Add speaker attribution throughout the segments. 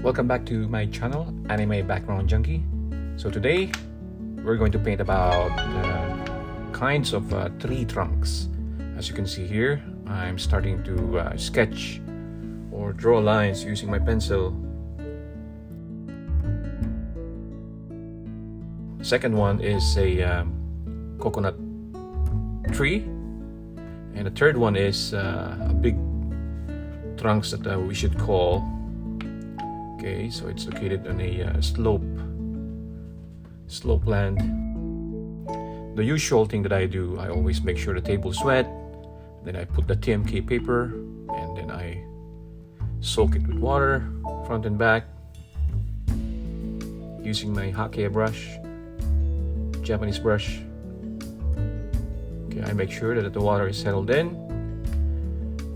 Speaker 1: Welcome back to my channel, Anime Background Junkie. So today, we're going to paint about kinds of tree trunks. As you can see here, I'm starting to sketch or draw lines using my pencil. The second one is a coconut tree, and the third one is a big trunks that we should call. Okay, so it's located on a slope land. The usual thing that I do, I always make sure the table's wet, then I put the TMK paper, and then I soak it with water, front and back, using my hake brush, Japanese brush. Okay, I make sure that the water is settled in,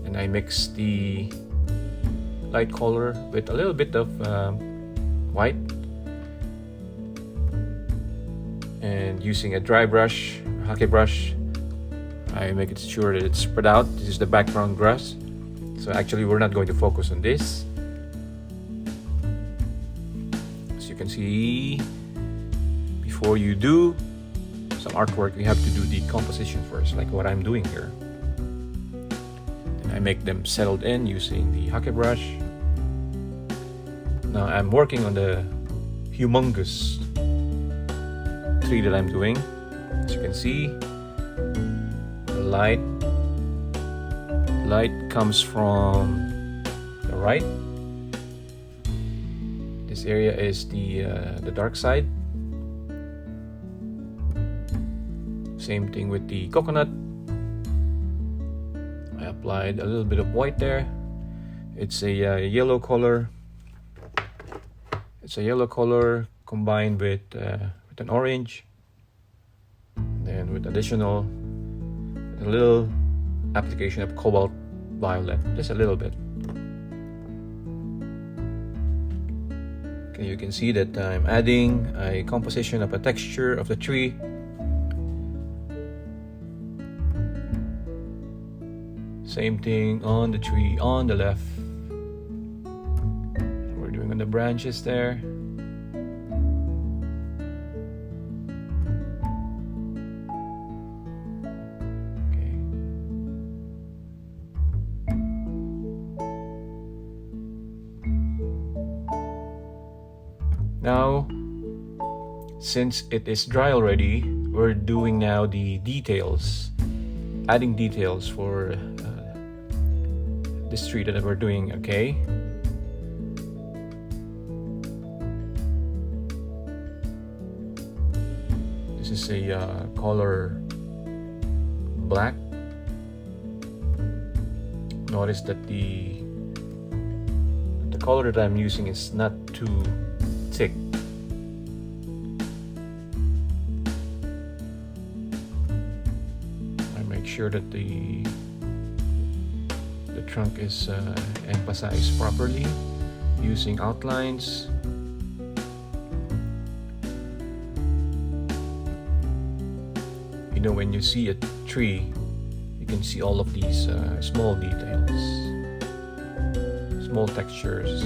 Speaker 1: and I mix the light color with a little bit of white, and using a dry brush, hake brush, I make it sure that it's spread out. This is the background grass, so actually we're not going to focus on this. As you can see, before you do some artwork, you have to do the composition first, like what I'm doing here. I make them settled in using the hake brush. Now I'm working on the humongous tree that I'm doing. As you can see, the light comes from the right. This area is the dark side. Same thing with the coconut. I applied a little bit of white there. It's a yellow color. It's a yellow color combined with an orange, then with additional a little application of cobalt violet, just a little bit. Okay, you can see that I'm adding a composition of a texture of the tree. Same thing on the tree on the left. We're doing on the branches there. Okay. Now, since it is dry already, we're doing now the details, adding details for this tree that we're doing. Okay, this is a color black. Notice that the color that I'm using is not too thick. I make sure that the trunk is emphasized properly using outlines. You know, when you see a tree, you can see all of these small details, small textures.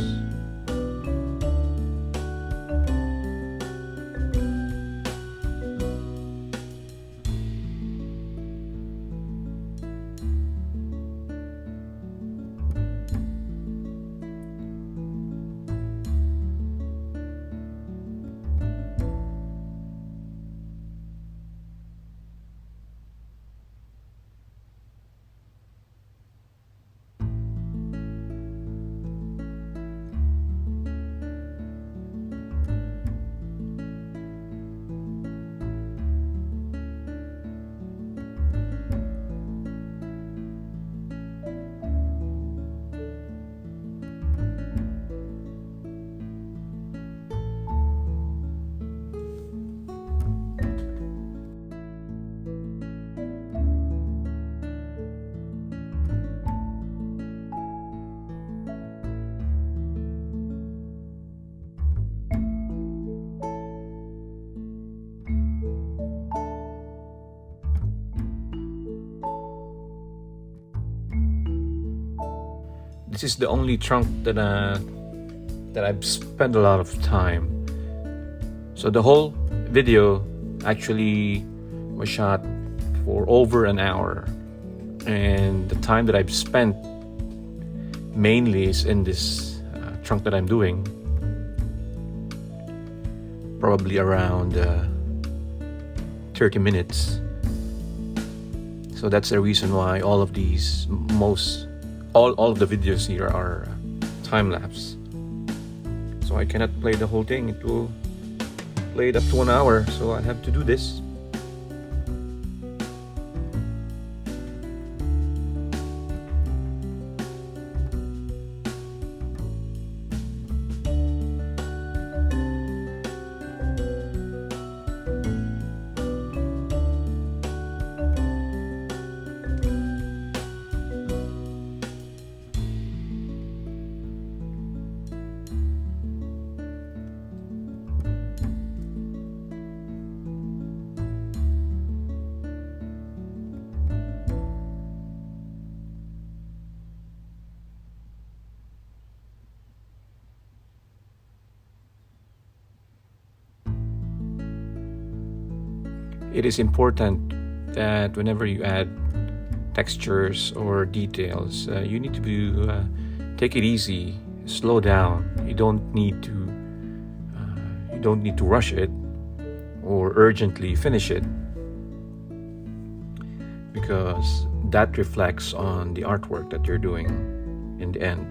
Speaker 1: This is the only trunk that that I've spent a lot of time. So the whole video actually was shot for over an hour, and the time that I've spent mainly is in this trunk that I'm doing, probably around 30 minutes. So that's the reason why all of these, all of the videos here are time-lapse. So I cannot play the whole thing. It will play it up to 1 hour, so I have to do this. It is important that whenever you add textures or details, you need to take it easy, slow down. You don't need to rush it or urgently finish it, because that reflects on the artwork that you're doing in the end.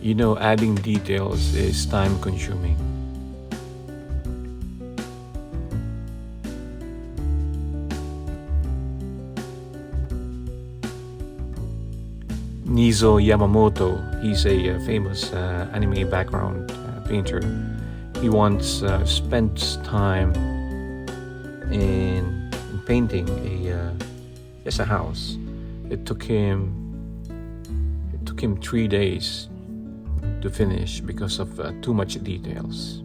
Speaker 1: You know, adding details is time consuming. Nizo Yamamoto, he's a famous anime background painter. He once spent time in painting just a house. It took him 3 days to finish because of too much details.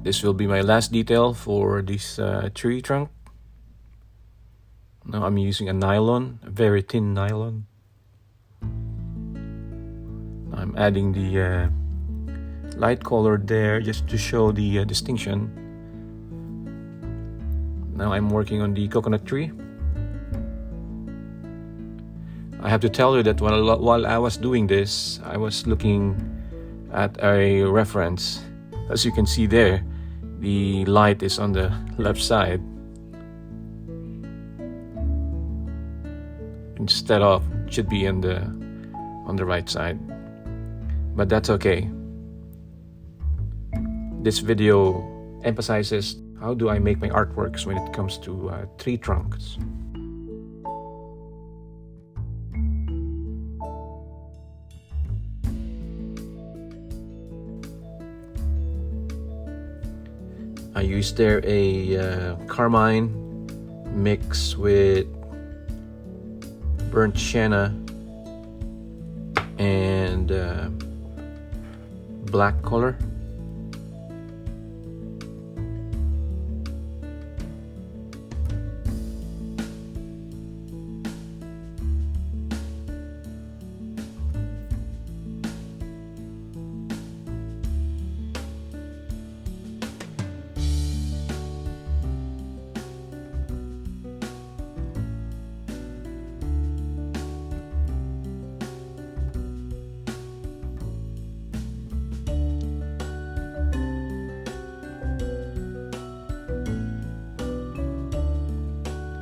Speaker 1: This will be my last detail for this tree trunk. Now I'm using a nylon, a very thin nylon. I'm adding the light color there just to show the distinction. Now I'm working on the coconut tree. I have to tell you that while I was doing this, I was looking at a reference. As you can see there, the light is on the left side instead of it should be on the right side. But that's okay. This video emphasizes how do I make my artworks when it comes to tree trunks. I used there a carmine mixed with burnt sienna and black color.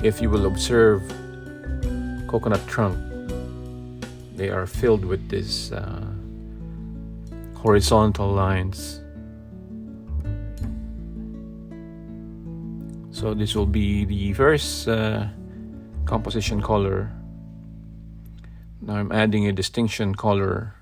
Speaker 1: If you will observe coconut trunk, they are filled with these horizontal lines. So this will be the first composition color. Now I'm adding a distinction color.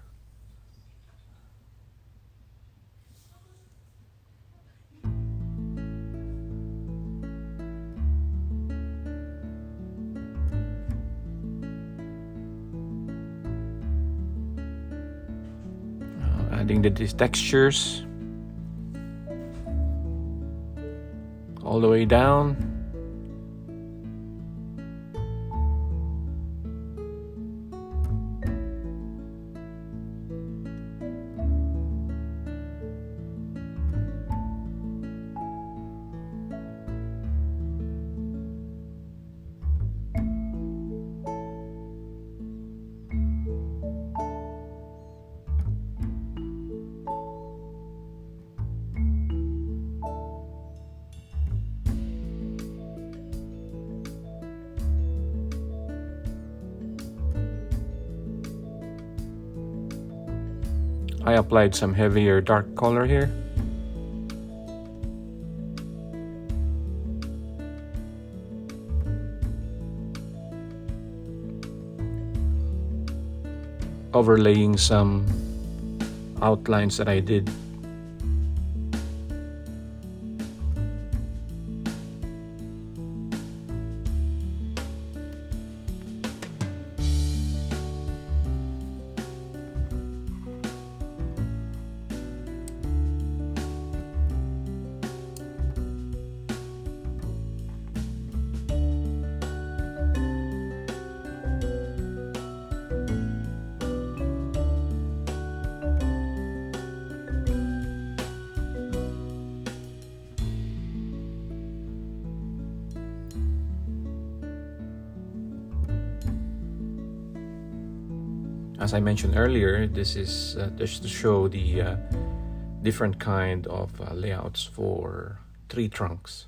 Speaker 1: Adding these textures all the way down. I applied some heavier dark color here. Overlaying some outlines that I did. As I mentioned earlier, this is just to show the different kind of layouts for tree trunks.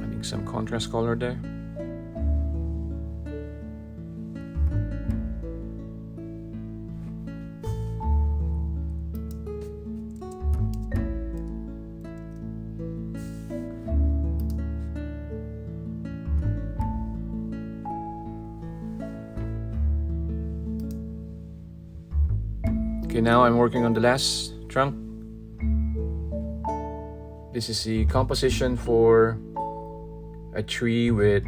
Speaker 1: Adding some contrast color there. Okay, now I'm working on the last trunk. This is the composition for a tree with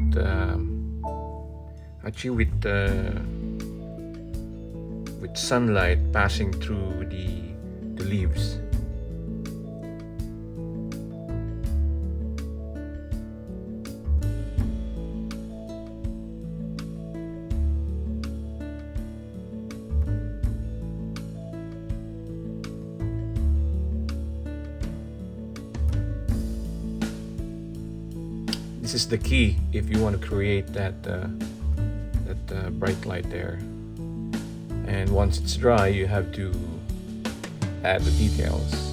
Speaker 1: sunlight passing through the leaves. This is the key if you want to create that bright light there. And once it's dry, you have to add the details.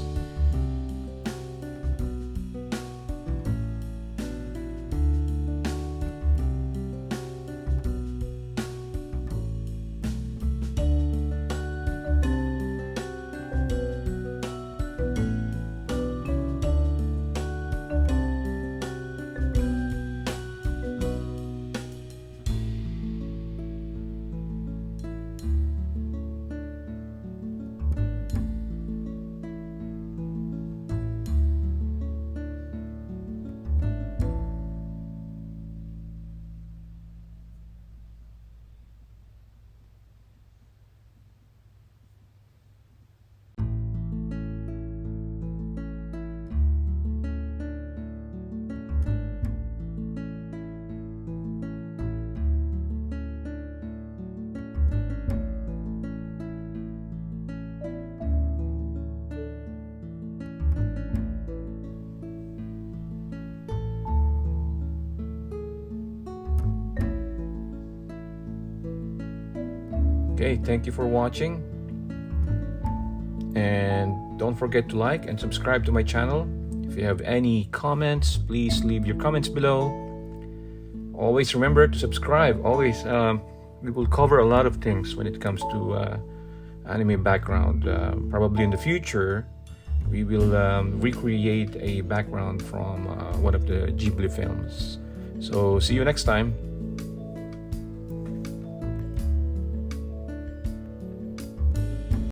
Speaker 1: Okay, thank you for watching. And don't forget to like and subscribe to my channel. If you have any comments, please leave your comments below. Always remember to subscribe. Always, we will cover a lot of things when it comes to anime background. Probably in the future, we will recreate a background from one of the Ghibli films. So see you next time.